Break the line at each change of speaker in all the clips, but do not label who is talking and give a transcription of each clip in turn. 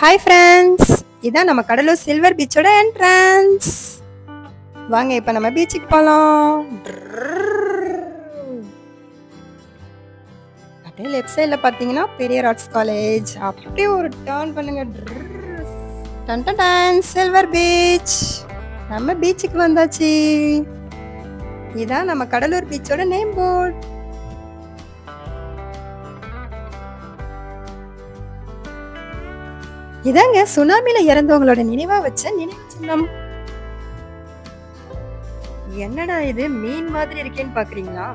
Hi friends, இதான் நம்ம Cuddalore silver பீச்சோட entrance. வாங்க இப்போ நம்ம பீச்சுக்கு போகலாம். அப்படியே லெஃப்ட் சைடில் பார்த்தீங்கன்னா பெரியார் ஆர்ட்ஸ் காலேஜ். அப்படியே ஒரு டர்ன் பண்ணுங்க. Done Silver Beach. நம்ம பீச்சுக்கு வந்தாச்சு. இதான் நம்ம கடலூர் பீச்சோட நேம் போர்ட். இதாங்க சுனாமில இறந்தவங்களோட நினைவா வச்ச நினைவு சின்னம். என்னடா இது மீன் மாதிரி இருக்கேன்னு பாக்குறீங்களா?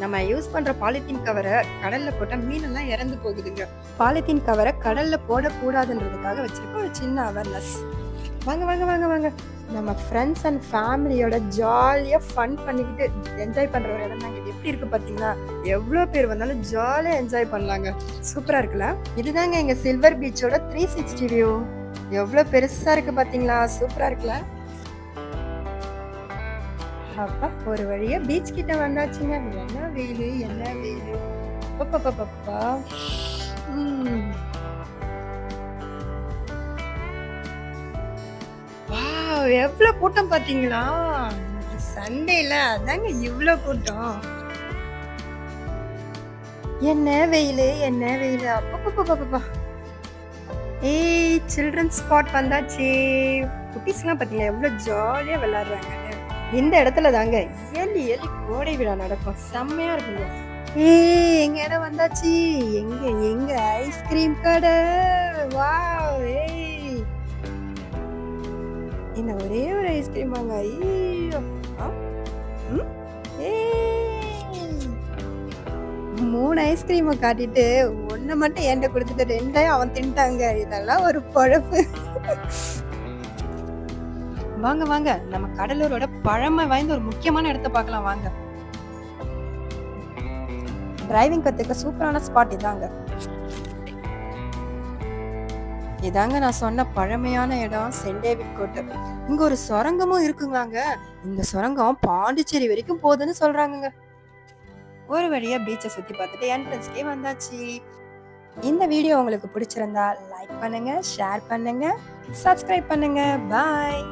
நம்ம யூஸ் பண்ற பாலித்தீன் கவரை கடல்ல போட்டா மீன் எல்லாம் இறந்து போகுதுங்க. பாலித்தீன் கவரை கடல்ல போடக்கூடாதுன்றதுக்காக வச்சிருக்க ஒரு சின்ன அவேர்னஸ். வாங்க வாங்க வாங்க வாங்க, நம்ம ஃப்ரெண்ட்ஸ் அண்ட் ஃபேமிலியோட ஜாலியா ஃபன் பண்ணிக்கிட்டு என்ஜாய் பண்ற ஒரு இடம் தாங்க. எப்படி இருக்கு பாத்தீங்களா? எவ்வளவு பேர் வந்தாலும் ஜாலியா என்ஜாய் பண்ணலாங்க. சூப்பரா இருக்குல்ல? இதுதாங்க எங்க சில்வர் பீச்சோட 360 வியூ. எவ்வளவு பெருசா இருக்கு பாத்தீங்களா? சூப்பரா இருக்குல்ல? அப்பா ஒரு வழியா பீச் கிட்ட வந்தாச்சுங்க. என்ன வெயிலு, என்ன வெயிலு. பப்பா எவ்வளவு கூட்டம் பாத்தீங்களா? சண்டேல அதாங்க இவ்வளவு கூட்டம். என்ன வெயிலு, என்ன வெயிலு. அப்பப்பா ஏய், சில்ட்ரன் ஸ்பாட் வந்தாச்சு. குட்டீஸ் எல்லாம் பாத்தீங்களா எவ்வளவு ஜாலியா விளையாடுறாங்க. இந்த இடத்துல தாங்க ஏழி கோடை விழா நடக்கும். செம்மையா இருக்குங்க. ஏய், எங்க இடம் வந்தாச்சு. எங்க எங்க ஐஸ்கிரீம் கடை. வாவ். ஏய், என்ன ஒரே ஒரு ஐஸ்கிரீம் வாங்க. ஐயோ, 3 ஐஸ்கிரீமை காட்டிட்டு ஒன்னு மட்டும் என்கிட்ட கொடுத்துட்டு 2 அவன் தின்ட்டாங்க. இதெல்லாம் ஒரு பொழப்பு. வாங்க வாங்க, நம்ம கடலூரோட பழமை வாய்ந்த ஒரு முக்கியமான இடத்தை பார்க்கலாம். வாங்க. டிரைவிங் கத்துக்க சூப்பரான ஸ்பாட் இதாங்க. இதாங்க நான் சொன்ன பழமையான இடம் சென்ட் டேவிட் கோட்டை. இங்க ஒரு சுரங்கமும் இருக்குங்க. இந்த சுரங்கம் பாண்டிச்சேரி வரைக்கும் போகுதுன்னு சொல்றாங்க. ஒரு வழியா பீச்சை சுத்தி பார்த்துட்டு என்ட்ரன்ஸ்க்கே வந்தாச்சு. இந்த வீடியோ உங்களுக்கு பிடிச்சிருந்தா லைக் பண்ணுங்க, ஷேர் பண்ணுங்க, சப்ஸ்கிரைப் பண்ணுங்க. பாய்.